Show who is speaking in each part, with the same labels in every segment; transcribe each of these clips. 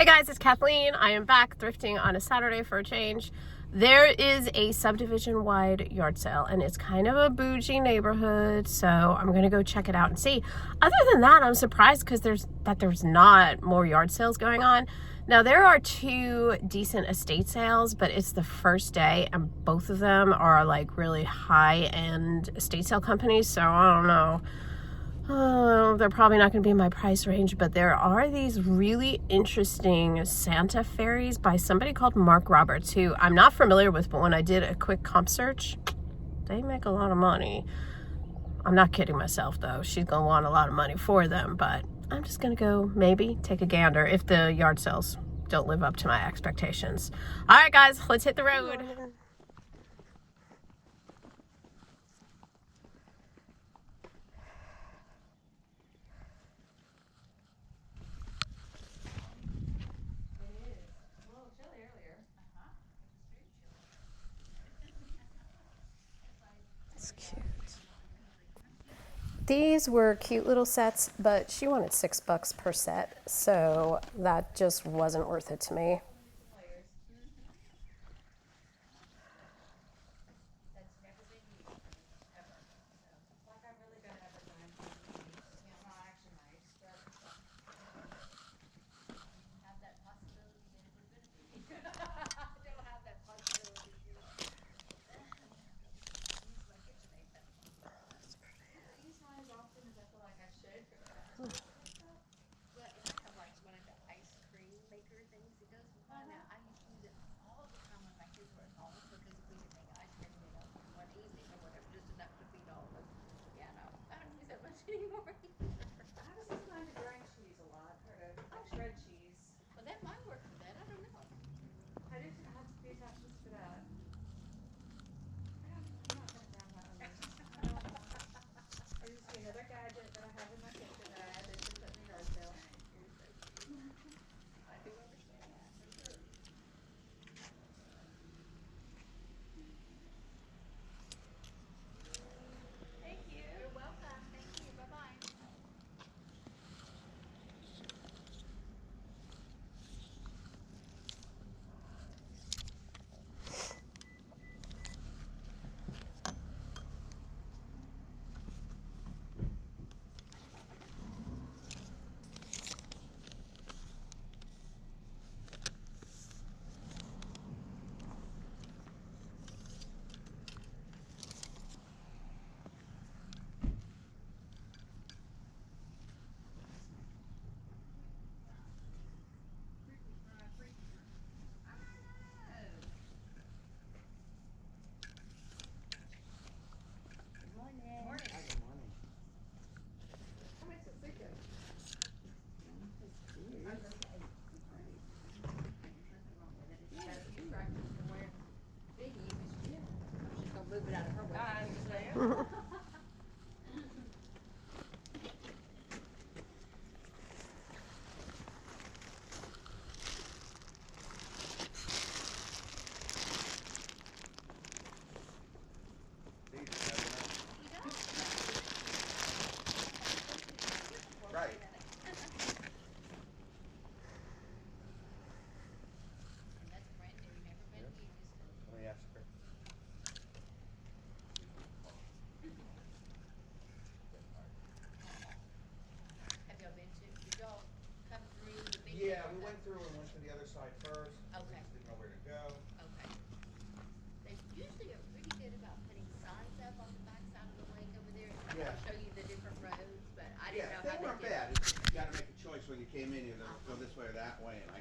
Speaker 1: Hey guys, it's Kathleen. I am back thrifting on a Saturday for a change. There is a subdivision-wide yard sale, and it's kind of a bougie neighborhood, so I'm gonna go check it out and see. Other than that, I'm surprised because there's not more yard sales going on. Now, there are two decent estate sales, but it's the first day, and both of them are like really high-end estate sale companies, so I don't know. Oh, they're probably not going to be in my price range, but there are these really interesting Santa fairies by somebody called Mark Roberts, who I'm not familiar with, but when I did a quick comp search, they make a lot of money. I'm not kidding myself, though. She's going to want a lot of money for them, but I'm just going to go maybe take a gander if the yard sales don't live up to my expectations. All right, guys, let's hit the road. It's cute. These were cute little sets, but she wanted $6 per set, so that just wasn't worth it to me.
Speaker 2: Yeah, we went through and went to the other side first. Okay. We just didn't know where to go.
Speaker 3: Okay. They usually are pretty good about putting signs up on the back side of the lake over there.
Speaker 2: Yeah.
Speaker 3: Show you the different roads, but I didn't know
Speaker 2: They
Speaker 3: how
Speaker 2: weren't
Speaker 3: they did
Speaker 2: bad.
Speaker 3: it.
Speaker 2: It's just you got to make a choice when you came in. You go this way or that way, and I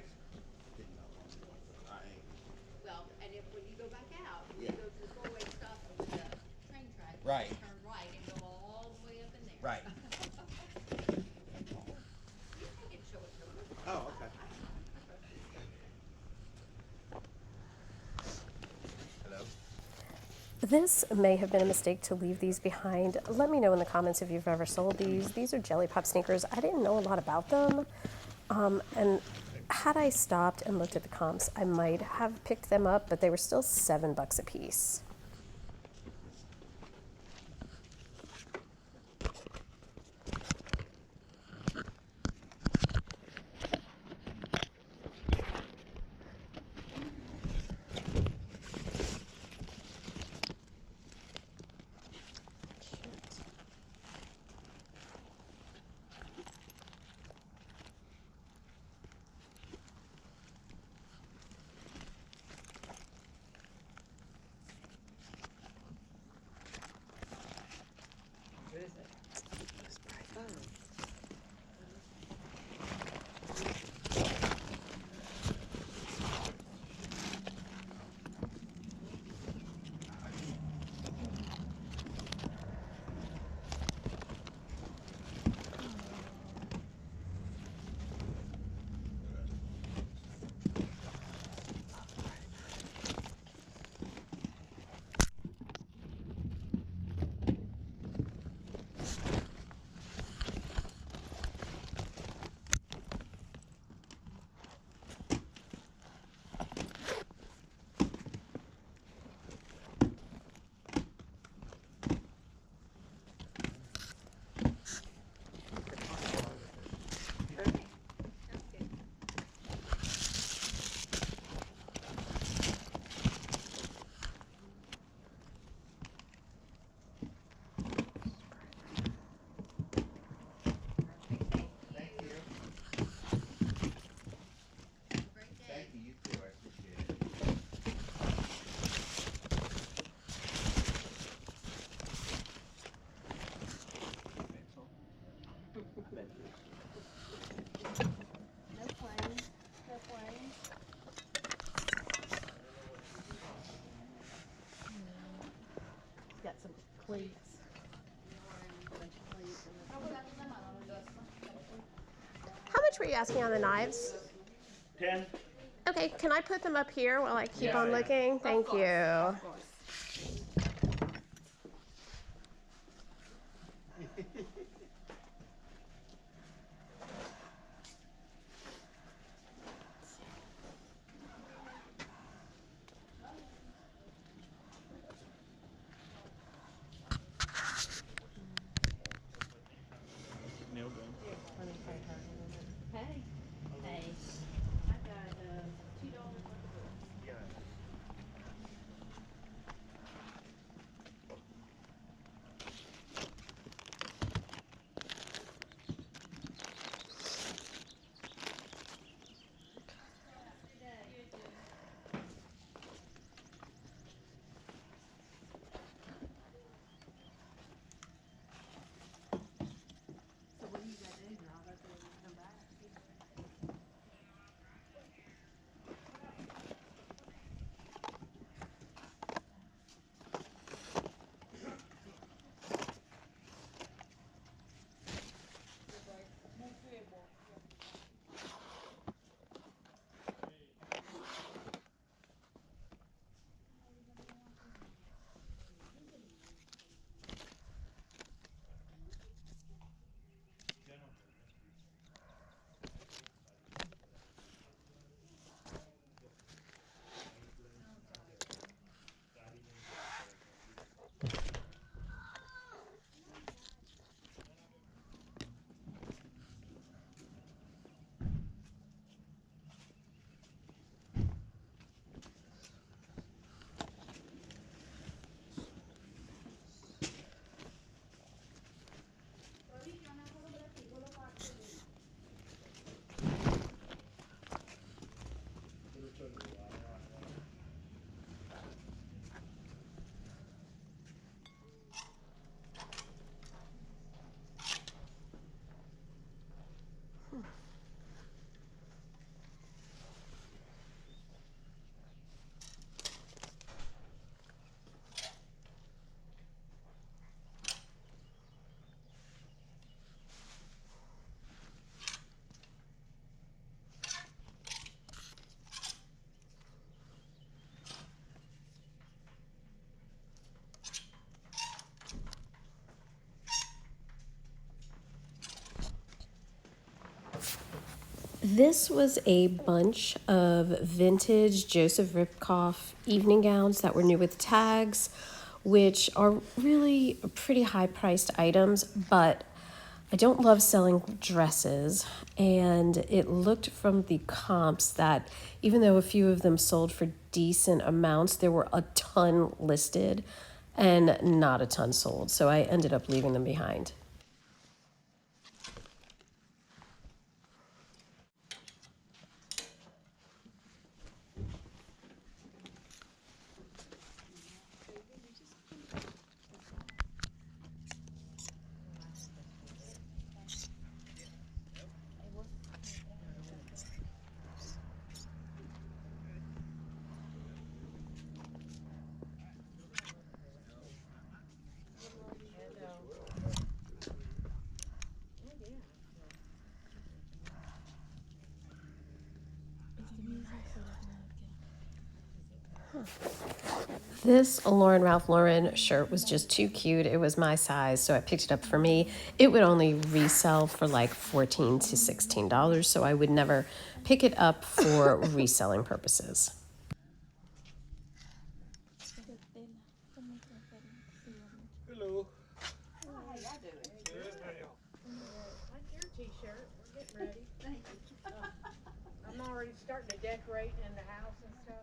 Speaker 2: didn't know one to the right.
Speaker 3: Well, and if when you go back out,
Speaker 2: Yeah.
Speaker 3: you go to the four-way stop over the train track,
Speaker 2: Right.
Speaker 3: you turn right and go all the way up in there.
Speaker 2: Right.
Speaker 3: You can show it to them.
Speaker 2: Oh, okay. Hello.
Speaker 1: This may have been a mistake to leave these behind. Let me know in the comments if you've ever sold these. These are Jelly Pop sneakers. I didn't know a lot about them. And had I stopped and looked at the comps, I might have picked them up, but they were still $7 a piece. much were you asking on the knives?
Speaker 2: 10.
Speaker 1: Okay, can I put them up here while I keep
Speaker 2: Yeah,
Speaker 1: on
Speaker 2: yeah.
Speaker 1: looking? Thank you.
Speaker 4: Of course.
Speaker 2: Nail gun.
Speaker 4: Let me say hi.
Speaker 3: Hey. Hey. I got $2 worth of books.
Speaker 2: Yeah.
Speaker 4: So what do you got to do? I'll go through and come back.
Speaker 1: This was a bunch of vintage Joseph Ripkoff evening gowns that were new with tags, which are really pretty high priced items, but I don't love selling dresses. And it looked from the comps that even though a few of them sold for decent amounts, there were a ton listed and not a ton sold. So I ended up leaving them behind. This Lauren Ralph Lauren shirt was just too cute. It was my size, so I picked it up for me. It would only resell for like $14 to $16, so I would never pick it up for reselling purposes.
Speaker 2: Hello.
Speaker 4: How y'all doing?
Speaker 5: Like your t-shirt, we're getting ready. I'm already starting to decorate in the house and stuff.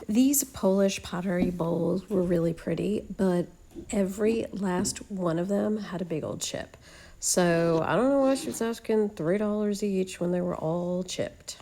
Speaker 1: These Polish pottery bowls were really pretty, but every last one of them had a big old chip. So I don't know why she was asking $3 each when they were all chipped.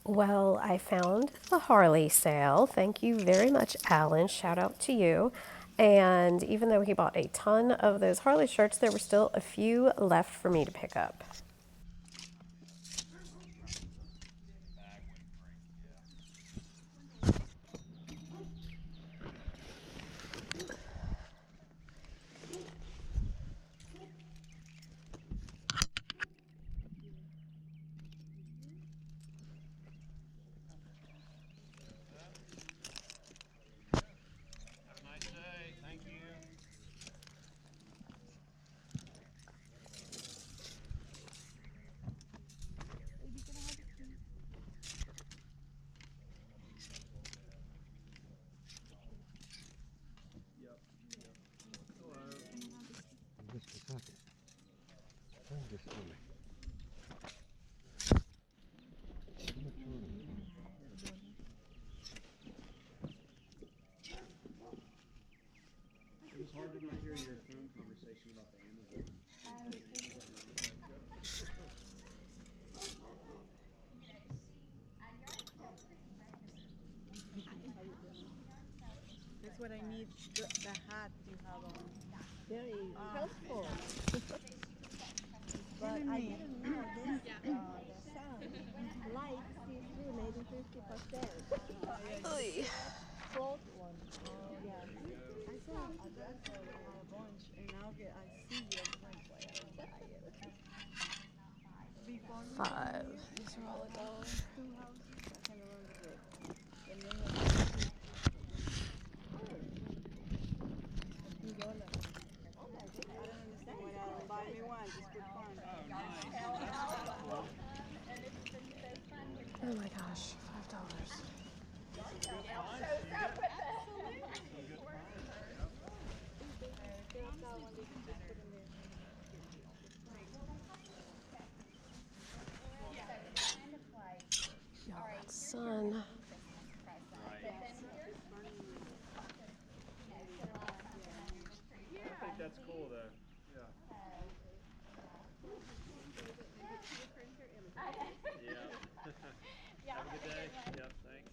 Speaker 1: Well, I found the Harley sale. Thank you very much, Alan. Shout out to you. And even though he bought a ton of those Harley shirts, there were still a few left for me to pick up.
Speaker 2: It was hard to not hear your phone conversation about the Amazon.
Speaker 4: That's what I need, the hat you have on.
Speaker 6: Very helpful. But
Speaker 4: Killing
Speaker 6: I
Speaker 4: me.
Speaker 6: didn't know this, the sun light see through maybe 50%. Float one.
Speaker 4: Oh yeah. I saw a dress that I had a bunch, and now I see you. I'm like, why I don't buy it? Before me,
Speaker 1: 5. These are all $1.
Speaker 4: 2 houses. I can't remember the name of it. $2.
Speaker 6: Oh my
Speaker 4: I
Speaker 6: goodness.
Speaker 4: don't understand why I don't buy me one. Just put one.
Speaker 1: Oh my gosh, $5. Y'all, that sun.
Speaker 2: I think that's cool though. Yeah. Yeah. Have a good day. Yep, thanks.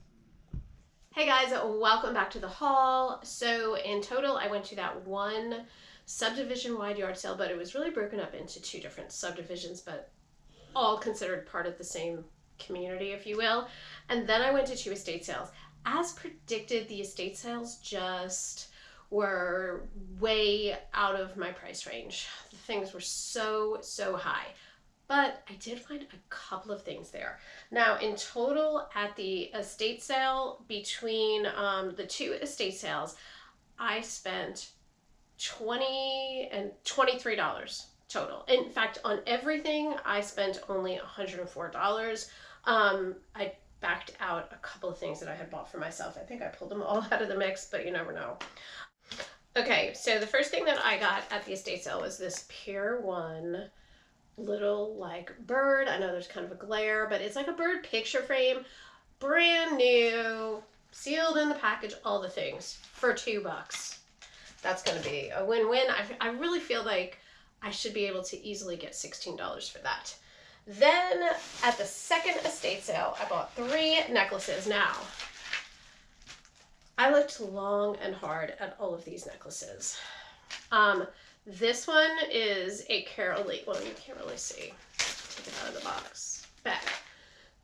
Speaker 1: Hey guys, welcome back to the haul. So in total, I went to that one subdivision wide yard sale, but it was really broken up into 2 different subdivisions, but all considered part of the same community, if you will. And then I went to 2 estate sales. As predicted, the estate sales just were way out of my price range. The things were so high. But I did find a couple of things there. Now, in total, at the estate sale, between the 2 estate sales, I spent $20 and $23 total. In fact, on everything, I spent only $104. I backed out a couple of things that I had bought for myself. I think I pulled them all out of the mix, but you never know. Okay, so the first thing that I got at the estate sale was this Pier 1 little like bird. I know there's kind of a glare, but it's like a bird picture frame, brand new, sealed in the package, all the things for $2. That's going to be a win-win. I really feel like I should be able to easily get $16 for that. Then at the second estate sale, I bought 3 necklaces. Now, I looked long and hard at all of these necklaces. This one is a Carol Lee. Well, you can't really see. Take it out of the box. Back.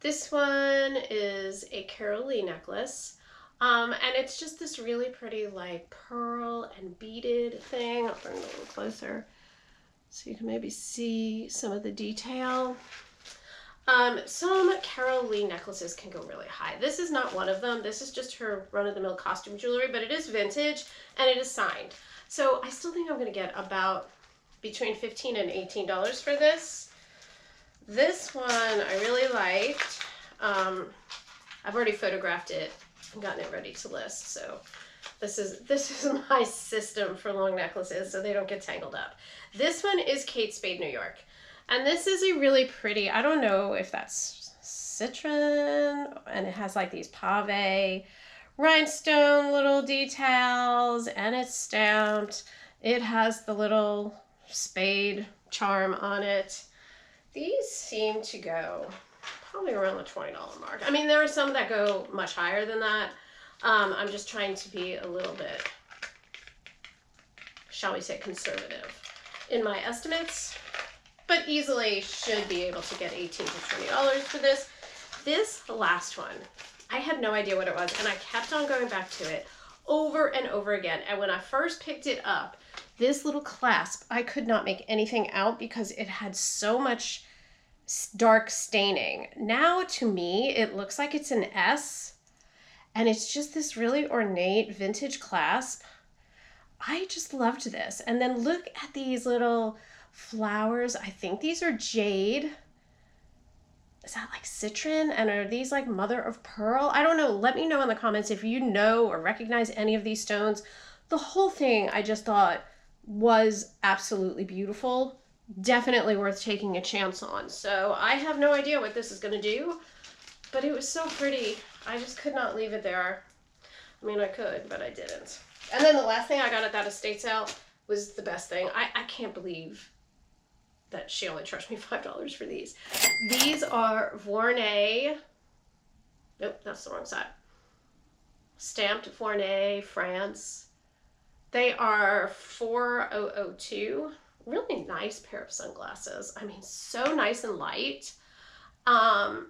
Speaker 1: This one is a Carol Lee necklace. And it's just this really pretty like pearl and beaded thing. I'll bring it a little closer so you can maybe see some of the detail. Some Carol Lee necklaces can go really high. This is not one of them. This is just her run-of-the-mill costume jewelry, but it is vintage and it is signed. So I still think I'm going to get about between $15 and $18 for this. This one I really liked. I've already photographed it and gotten it ready to list. So this is my system for long necklaces so they don't get tangled up. This one is Kate Spade, New York. And this is a really pretty, I don't know if that's citron, and it has like these pave rhinestone little details, and it's stamped. It has the little spade charm on it. These seem to go probably around the $20 mark. I mean, there are some that go much higher than that. I'm just trying to be a little bit shall we say, conservative in my estimates, but easily should be able to get $18 to $20 for this. This last one, I had no idea what it was, and I kept on going back to it over and over again. And when I first picked it up, this little clasp, I could not make anything out because it had so much dark staining. Now to me, it looks like it's an S, and it's just this really ornate vintage clasp. I just loved this. And then look at these little flowers. I think these are jade. Is that like citron? And are these like mother of pearl? I don't know. Let me know in the comments if you know or recognize any of these stones. The whole thing I just thought was absolutely beautiful. Definitely worth taking a chance on. So I have no idea what this is going to do, but it was so pretty. I just could not leave it there. I mean, I could, but I didn't. And then the last thing I got at that estate sale was the best thing. I can't believe that she only charged me $5 for these. These are Vournay. Nope, that's the wrong side. Stamped Vournay, France. They are 4002. Really nice pair of sunglasses. I mean, so nice and light. And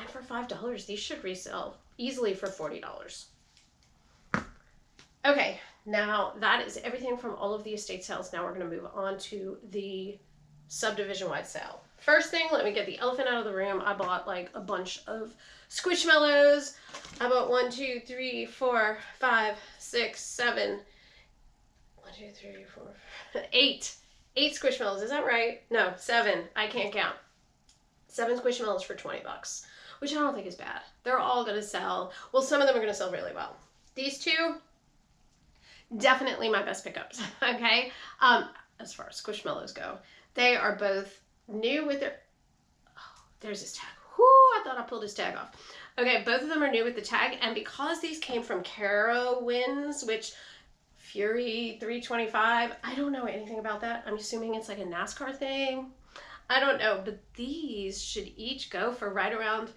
Speaker 1: for $5, these should resell easily for $40. Okay, now that is everything from all of the estate sales. Now we're going to move on to the subdivision-wide sale. First thing, let me get the elephant out of the room. I bought like a bunch of Squishmallows. I bought 1, 2, 3, 4, 5, 6, 7. 1, 2, 3, 4, 8. 8 Squishmallows. Is that right? No, 7. I can't count. 7 Squishmallows for $20, which I don't think is bad. They're all going to sell. Well, some of them are going to sell really well. These two, definitely my best pickups. Okay. As far as Squishmallows go, they are both new with their, oh, there's his tag. Whoo, I thought I pulled his tag off. Okay, both of them are new with the tag, and because these came from Carowinds, which Fury 325, I don't know anything about that. I'm assuming it's like a NASCAR thing. I don't know, but these should each go for right around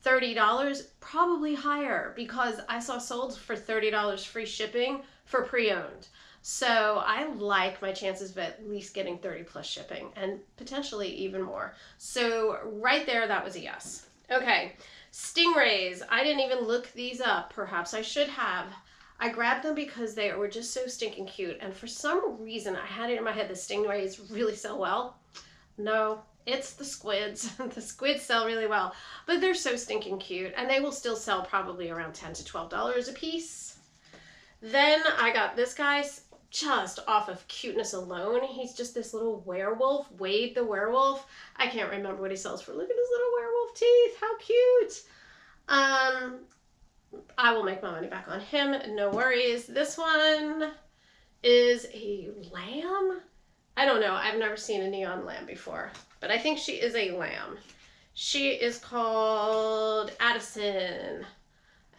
Speaker 1: $30, probably higher, because I saw sold for $30 free shipping for pre-owned. So I like my chances of at least getting 30 plus shipping, and potentially even more. So right there, that was a yes. Okay, Stingrays. I didn't even look these up. Perhaps I should have. I grabbed them because they were just so stinking cute, and for some reason I had it in my head that Stingrays really sell well. No, it's the squids. The squids sell really well, but they're so stinking cute, and they will still sell probably around $10 to $12 a piece. Then I got this guy just off of cuteness alone. He's just this little werewolf, Wade the werewolf. I can't remember what he sells for. Look at his little werewolf teeth. How cute. I will make my money back on him. No worries. This one is a lamb. I don't know. I've never seen a neon lamb before, but I think she is a lamb. She is called Addison,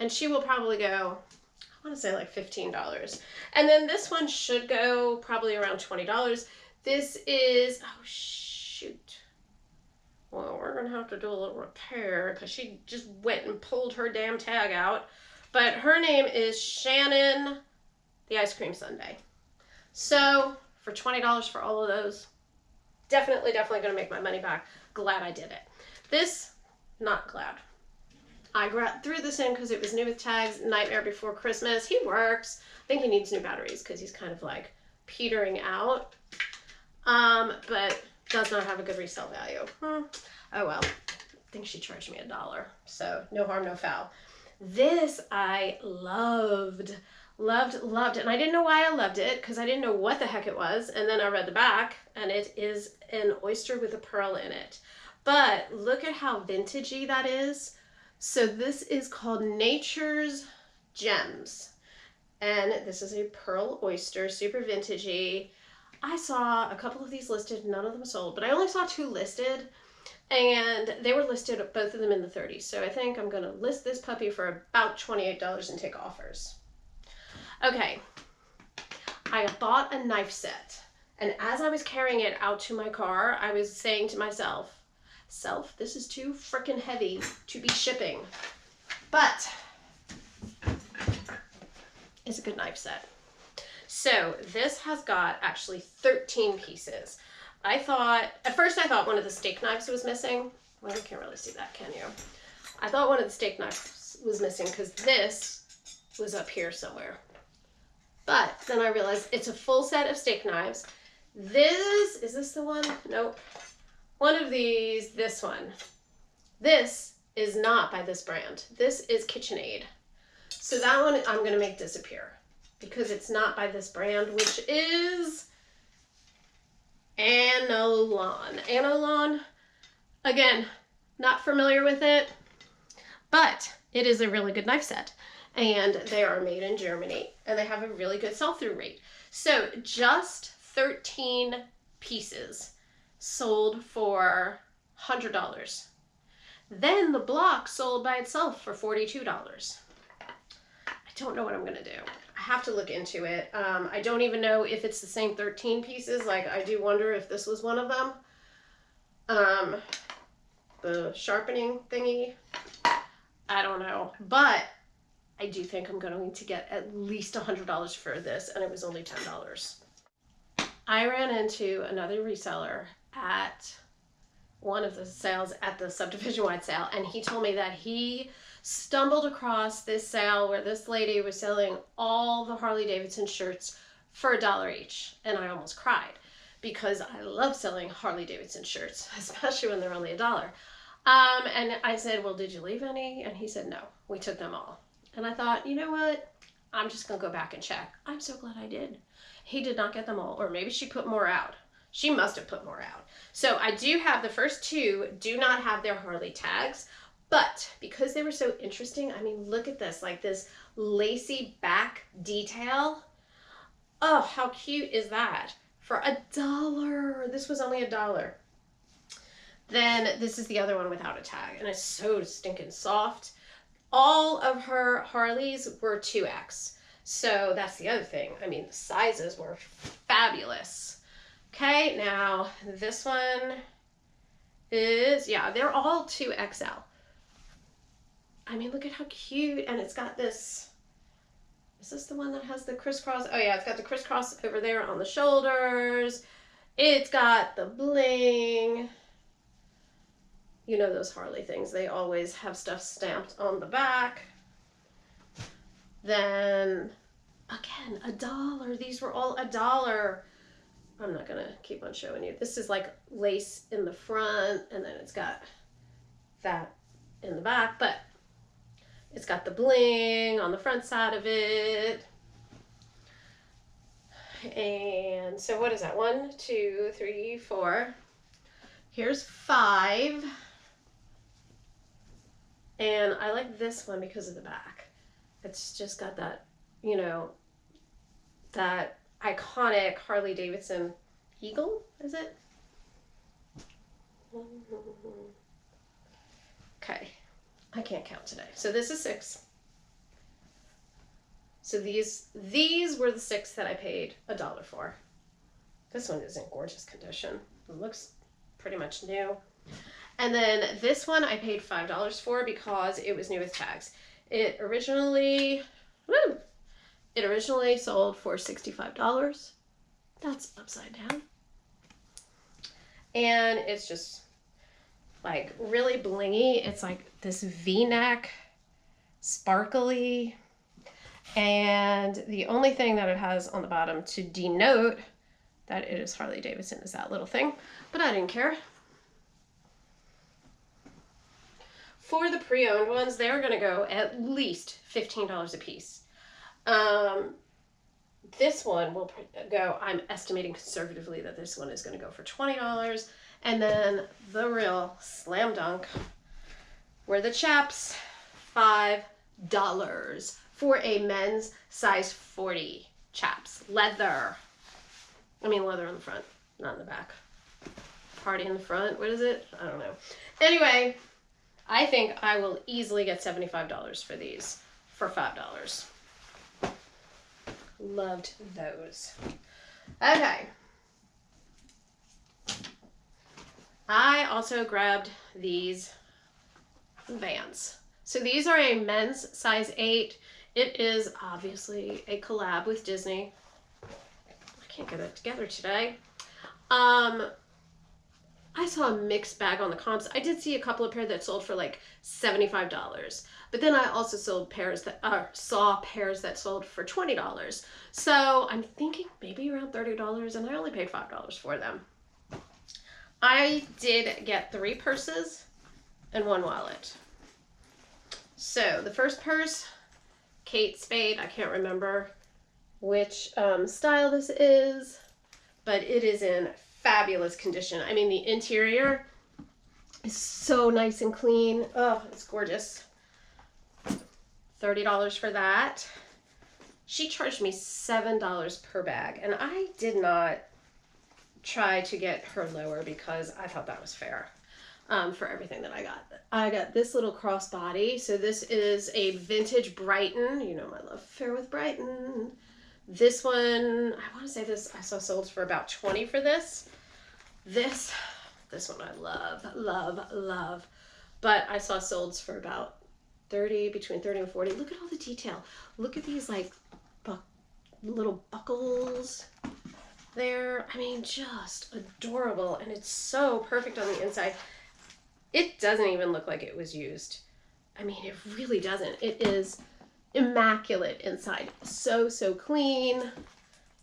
Speaker 1: and she will probably go, I want to say like $15. And then this one should go probably around $20. This is, oh shoot. Well, we're going to have to do a little repair because she just went and pulled her damn tag out. But her name is Shannon the Ice Cream Sundae. So for $20 for all of those, definitely going to make my money back. Glad I did it. This, not glad. I threw this in because it was new with tags. Nightmare Before Christmas. He works. I think he needs new batteries because he's kind of like petering out. But does not have a good resale value. Oh well. I think she charged me $1. So no harm, no foul. This I loved. And I didn't know why I loved it because I didn't know what the heck it was. And then I read the back, and it is an oyster with a pearl in it. But look at how vintagey that is. So this is called Nature's Gems, and this is a pearl oyster, super vintagey. I saw a couple of these listed, none of them sold, but I only saw 2 listed, and they were listed, both of them in the 30s. So I think I'm gonna list this puppy for about $28 and take offers. Okay, I bought a knife set, and as I was carrying it out to my car, I was saying to myself, this is too freaking heavy to be shipping, but it's a good knife set. So this has got actually 13 pieces. At first I thought one of the steak knives was missing. Well, you can't really see that, can you? I thought one of the steak knives was missing because this was up here somewhere. But then I realized it's a full set of steak knives. Is this the one? Nope. One of these, this one. This is not by this brand. This is KitchenAid. So that one I'm going to make disappear because it's not by this brand, which is Anolon. Anolon, again, not familiar with it, but it is a really good knife set. And they are made in Germany and they have a really good sell-through rate. So just 13 pieces sold for $100. Then the block sold by itself for $42. I don't know what I'm gonna do. I have to look into it. I don't even know if it's the same 13 pieces. Like, I do wonder if this was one of them. The sharpening thingy, I don't know. But I do think I'm going to get at least $100 for this, and it was only $10. I ran into another reseller at one of the sales at the subdivision-wide sale, and he told me that he stumbled across this sale where this lady was selling all the Harley Davidson shirts for $1 each, and I almost cried because I love selling Harley Davidson shirts, especially when they're only $1. And I said, well, did you leave any? And he said, no, we took them all. And I thought, you know what? I'm just gonna go back and check. I'm so glad I did. He did not get them all, or maybe she put more out. She must have put more out. So I do have the first two do not have their Harley tags, but because they were so interesting, I mean, look at this, like this lacy back detail. Oh, how cute is that? For $1. This was only $1. Then this is the other one without a tag, and it's so stinking soft. All of her Harleys were 2X. So that's the other thing. I mean, the sizes were fabulous. Okay, now this one is, yeah, they're all 2XL. I mean, look at how cute. And it's got this, is this the one that has the crisscross? Oh yeah, it's got the crisscross over there on the shoulders. It's got the bling. You know those Harley things, they always have stuff stamped on the back. Then, again, $1. These were all $1. I'm not gonna keep on showing you. This is like lace in the front, and then it's got that in the back, but it's got the bling on the front side of it. And so what is that? 1, 2, 3, 4. Here's 5. And I like this one because of the back. It's just got that, you know, that iconic Harley Davidson eagle, is it? Okay, I can't count today. So this is 6. So these were the 6 that I paid $1 for. This one is in gorgeous condition. It looks pretty much new. And then this one I paid $5 for because it was new with tags. It originally sold for $65. That's upside down. And it's just like really blingy. It's like this V-neck, sparkly. And the only thing that it has on the bottom to denote that it is Harley Davidson is that little thing, but I didn't care. For the pre-owned ones, they're gonna go at least $15 a piece. This one will go, I'm estimating conservatively that this one is gonna go for $20. And then the real slam dunk were the chaps, $5 for a men's size 40 chaps. Leather. I mean leather on the front, not in the back. Party in the front, what is it? I don't know. Anyway, I think I will easily get $75 for these for $5. Loved those. Okay. I also grabbed these Vans. So these are a men's size 8. It is obviously a collab with Disney. can't get it together today. I saw a mixed bag on the comps. I did see a couple of pairs that sold for like $75. But then I also saw pairs that sold for $20. So I'm thinking maybe around $30, and I only paid $5 for them. I did get 3 purses and 1 wallet. So the first purse, Kate Spade. I can't remember which style this is, but it is in fabulous condition. I mean, the interior is so nice and clean. Oh, it's gorgeous. $30 for that. She charged me $7 per bag, and I did not try to get her lower because I thought that was fair for everything that I got. I got this little crossbody. So this is a vintage Brighton. You know my love affair with Brighton. This one, I want to say this, I saw sold for about $20 for this. This one I love, love, love. But I saw sold for about 30, between 30 and 40. Look at all the detail. Look at these like little buckles there. I mean, just adorable. And it's so perfect on the inside. It doesn't even look like it was used. I mean, it really doesn't. It is immaculate inside. So, so clean.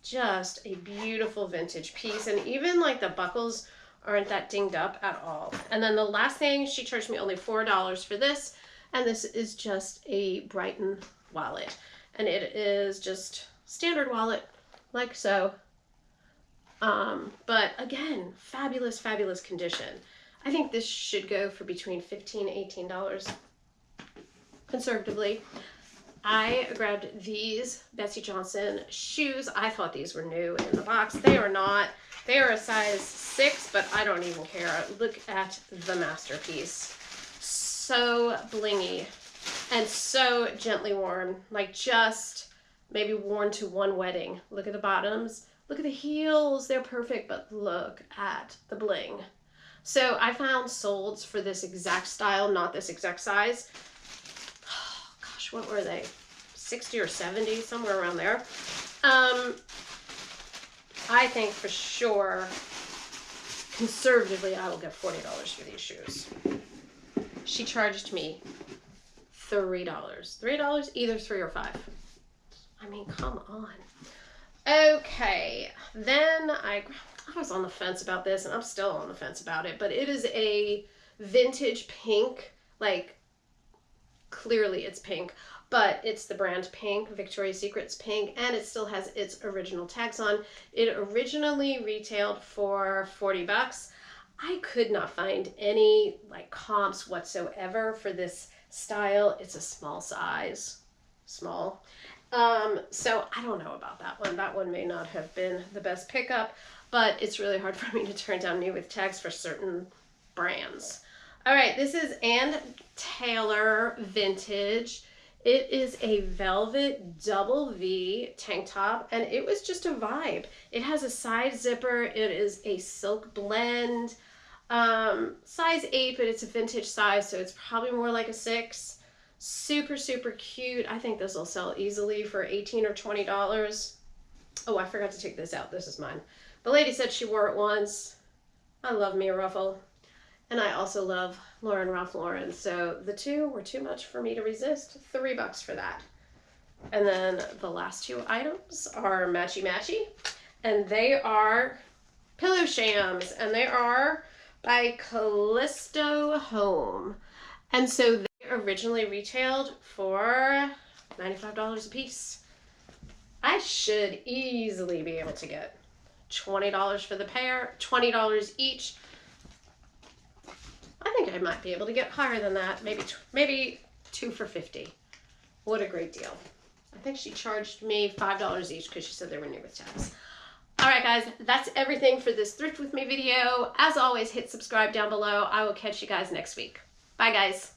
Speaker 1: Just a beautiful vintage piece. And even like the buckles aren't that dinged up at all. And then the last thing, she charged me only $4 for this. And this is just a Brighton wallet. And it is just standard wallet, like so. But again, fabulous, fabulous condition. I think this should go for between $15 and $18 conservatively. I grabbed these Betsy Johnson shoes. I thought these were new in the box. They are not. They are a size 6, but I don't even care. Look at the masterpiece. So blingy and so gently worn, like just maybe worn to one wedding. Look at the bottoms. Look at the heels. They're perfect, but look at the bling. So I found solds for this exact style, not this exact size. Oh, gosh, what were they? 60 or 70, somewhere around there. I think for sure, conservatively, I will get $40 for these shoes. She charged me $3. $3, either 3 or 5. I mean, come on. Okay, then I was on the fence about this, and I'm still on the fence about it, but it is a vintage pink, like, clearly it's pink, but it's the brand pink, Victoria's Secret's pink, and it still has its original tags on. It originally retailed for $40. I could not find any, like, comps whatsoever for this style. It's a small size, small. So I don't know about that one. That one may not have been the best pickup, but it's really hard for me to turn down new with tags for certain brands. All right, this is Ann Taylor Vintage. It is a velvet double V tank top, and it was just a vibe. It has a side zipper. It is a silk blend, size 8, but it's a vintage size, so it's probably more like a 6. Super, super cute. I think this will sell easily for $18 or $20. Oh, I forgot to take this out. This is mine. The lady said she wore it once. I love me a ruffle. And I also love Lauren Ralph Lauren. So the two were too much for me to resist. $3 for that. And then the last 2 items are matchy matchy. And they are pillow shams. And they are by Callisto Home. And so they originally retailed for $95 a piece. I should easily be able to get $20 for the pair, $20 each. I think I might be able to get higher than that, maybe 2 for $50. What a great deal. I think she charged me $5 each because she said they were new with tags. All right, guys, that's everything for this Thrift With Me video. As always, hit subscribe down below. I will catch you guys next week. Bye, guys.